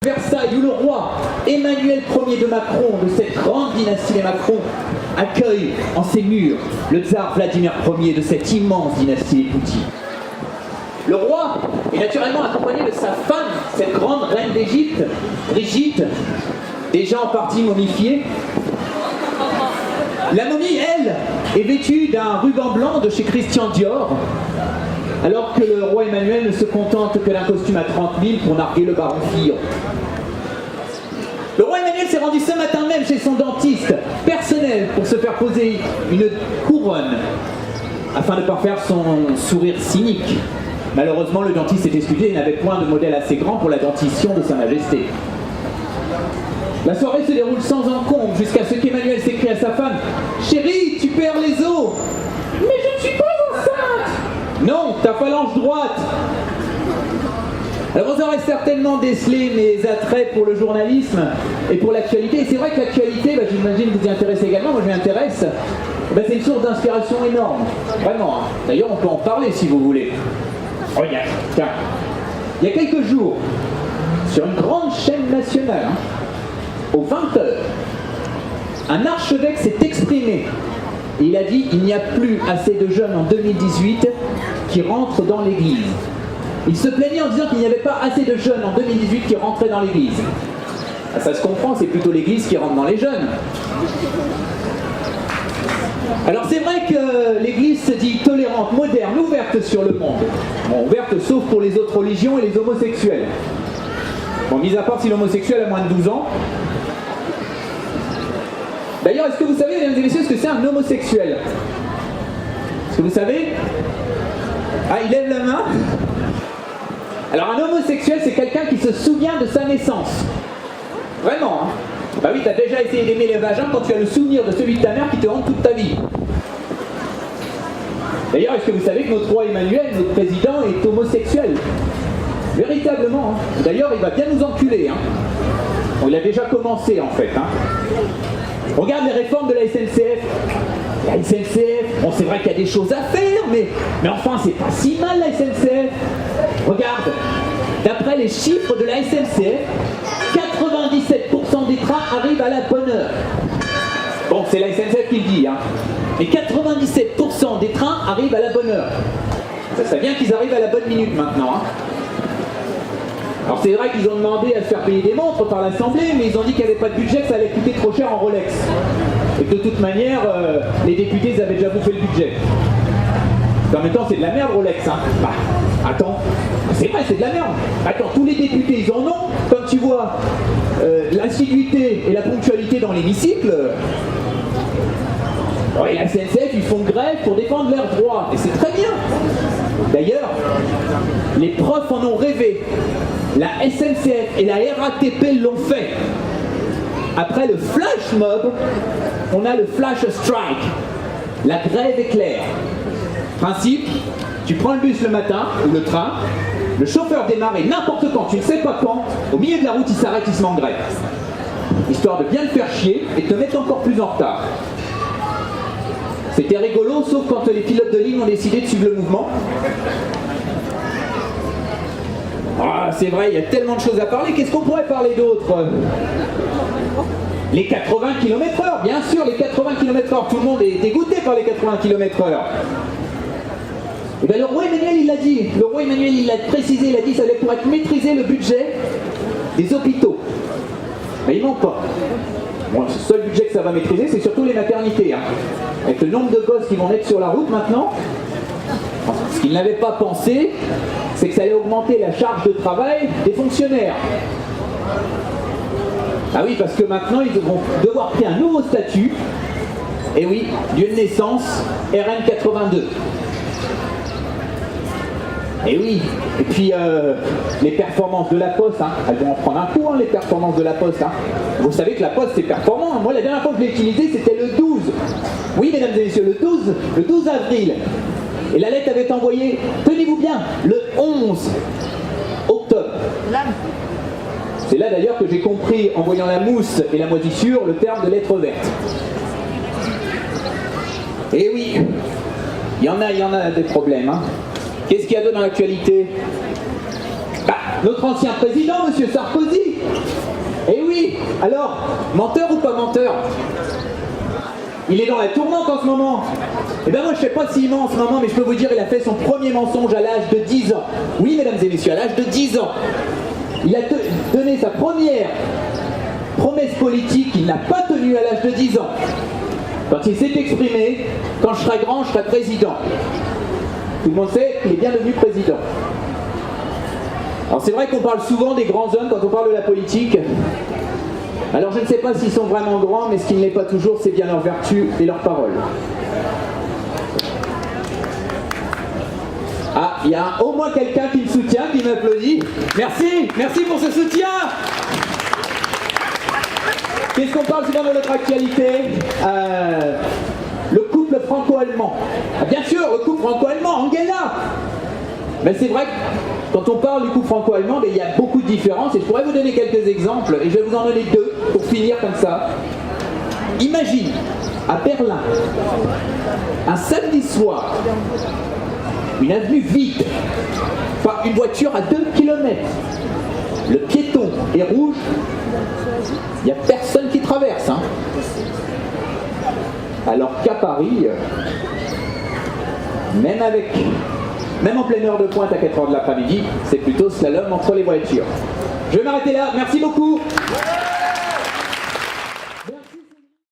Versailles, où le roi Emmanuel Ier de Macron, de cette grande dynastie des Macron, accueille en ses murs le tsar Vladimir Ier de cette immense dynastie des Poutine. Le roi est naturellement accompagné de sa femme, cette grande reine d'Égypte, Brigitte, déjà en partie momifiée. La momie, elle, est vêtue d'un ruban blanc de chez Christian Dior, alors que le roi Emmanuel ne se contente que d'un costume à 30 000 pour narguer le baron Fillon. Le roi Emmanuel s'est rendu ce matin même chez son dentiste personnel pour se faire poser une couronne, afin de ne pas faire son sourire cynique. Malheureusement, le dentiste s'est excusé et n'avait point de modèle assez grand pour la dentition de Sa Majesté. La soirée se déroule sans encombre jusqu'à ce qu'Emmanuel s'écrie à sa femme « Chérie, tu perds les os !»« Mais je ne suis pas enceinte !»« Non, ta phalange droite !» Alors vous aurez certainement décelé mes attraits pour le journalisme et pour l'actualité. Et c'est vrai que l'actualité, j'imagine que vous y intéressez également, moi je m'y intéresse. C'est une source d'inspiration énorme, vraiment. D'ailleurs on peut en parler si vous voulez. Regarde, tiens. Il y a quelques jours, sur une grande chaîne nationale, aux 20h, un archevêque s'est exprimé. Et il a dit il n'y a plus assez de jeunes en 2018 qui rentrent dans l'église. Il se plaignait en disant qu'il n'y avait pas assez de jeunes en 2018 qui rentraient dans l'église. Ça se comprend, c'est plutôt l'église qui rentre dans les jeunes. Alors c'est vrai que l'église se dit tolérante, moderne, ouverte sur le monde. Bon, ouverte sauf pour les autres religions et les homosexuels. Bon, mis à part si l'homosexuel a moins de 12 ans. D'ailleurs, est-ce que vous savez, mesdames et messieurs, ce que c'est un homosexuel? Est-ce que vous savez? Ah, il lève la main. Alors un homosexuel, c'est quelqu'un qui se souvient de sa naissance. Vraiment, hein. Bah oui, t'as déjà essayé d'aimer les vagins quand tu as le souvenir de celui de ta mère qui te hante toute ta vie. D'ailleurs, est-ce que vous savez que notre roi Emmanuel, notre président, est homosexuel? Véritablement, hein. D'ailleurs, il va bien nous enculer, hein. Bon, il a déjà commencé, en fait, hein. Regarde les réformes de la SNCF. La SNCF, bon, c'est vrai qu'il y a des choses à faire, mais enfin, c'est pas si mal, la SNCF. Regarde, d'après les chiffres de la SNCF, 97% des trains arrivent à la bonne heure. Bon, c'est la SNCF qui le dit, hein. Mais 97% des trains arrivent à la bonne heure. Ça serait bien qu'ils arrivent à la bonne minute maintenant, hein. Alors c'est vrai qu'ils ont demandé à se faire payer des montres par l'Assemblée, mais ils ont dit qu'il n'y avait pas de budget, que ça allait coûter trop cher en Rolex. Et que de toute manière, les députés ils avaient déjà bouffé le budget. En même temps, c'est de la merde Rolex, hein. Bah, attends, c'est vrai, c'est de la merde. Attends, tous les députés, ils en ont. Comme tu vois, l'assiduité et la ponctualité dans l'hémicycle. Et la SNCF, ils font grève pour défendre leurs droits. Et c'est très bien. D'ailleurs, les profs en ont rêvé. La SNCF et la RATP l'ont fait. Après le flash mob, on a le flash strike. La grève éclair. Principe, tu prends le bus le matin, ou le train, le chauffeur démarre et n'importe quand, tu ne sais pas quand, au milieu de la route, il s'arrête, il se met en grève. Histoire de bien le faire chier et de te mettre encore plus en retard. C'était rigolo, sauf quand les pilotes de ligne ont décidé de suivre le mouvement. Ah, c'est vrai, il y a tellement de choses à parler. Qu'est-ce qu'on pourrait parler d'autre? Les 80 km/h, bien sûr, les 80 km/h. Tout le monde est dégoûté par les 80 km/h. Et bien le roi Emmanuel, il l'a dit. Le roi Emmanuel, il l'a précisé, il a dit que ça allait pour être maîtriser le budget des hôpitaux. Mais il manque pas. Bon, le seul budget que ça va maîtriser, c'est surtout les maternités, hein. Avec le nombre de gosses qui vont naître sur la route maintenant, ce qu'il n'avait pas pensé, c'est que ça allait augmenter la charge de travail des fonctionnaires. Ah oui, parce que maintenant, ils vont devoir créer un nouveau statut. Et oui, lieu de naissance, RN82. Et oui, et puis les performances de la Poste, hein, elles vont en prendre un coup, hein, les performances de la Poste. Hein. Vous savez que la Poste, c'est performant. Moi, la dernière fois que je l'ai utilisé, c'était le 12. Oui, mesdames et messieurs, le 12 avril. Et la lettre avait été envoyée, tenez-vous bien, le 11 octobre. C'est là d'ailleurs que j'ai compris, en voyant la mousse et la moisissure, le terme de lettre verte. Et oui, il y en a des problèmes. Hein. Qu'est-ce qu'il y a d'autre dans l'actualité? Notre ancien président, M. Sarkozy, oui, alors, menteur ou pas menteur? Il est dans la tourmente en ce moment. Eh bien moi je sais pas s'il ment en ce moment, mais je peux vous dire il a fait son premier mensonge à l'âge de 10 ans. Oui mesdames et messieurs, à l'âge de 10 ans. Il a donné sa première promesse politique qu'il n'a pas tenue à l'âge de 10 ans. Quand il s'est exprimé, quand je serai grand, je serai président. Tout le monde sait qu'il est bien devenu président. Alors c'est vrai qu'on parle souvent des grands hommes quand on parle de la politique. Alors je ne sais pas s'ils sont vraiment grands, mais ce qui ne l'est pas toujours, c'est bien leur vertu et leurs paroles. Ah, il y a au moins quelqu'un qui me soutient, qui m'applaudit. Merci, merci pour ce soutien. Qu'est-ce qu'on parle souvent dans notre actualité? Le couple franco-allemand. Ah, bien sûr, le couple franco-allemand, Angela. Mais c'est vrai que quand on parle du couple franco-allemand, il y a beaucoup de différences et je pourrais vous donner quelques exemples et je vais vous en donner deux pour finir comme ça. Imagine, à Berlin, un samedi soir, une avenue vide, pas une voiture à 2 km. Le piéton est rouge, il n'y a personne qui traverse. Hein. Alors qu'à Paris, même en pleine heure de pointe à 4h de l'après-midi, c'est plutôt slalom entre les voitures. Je vais m'arrêter là, merci beaucoup.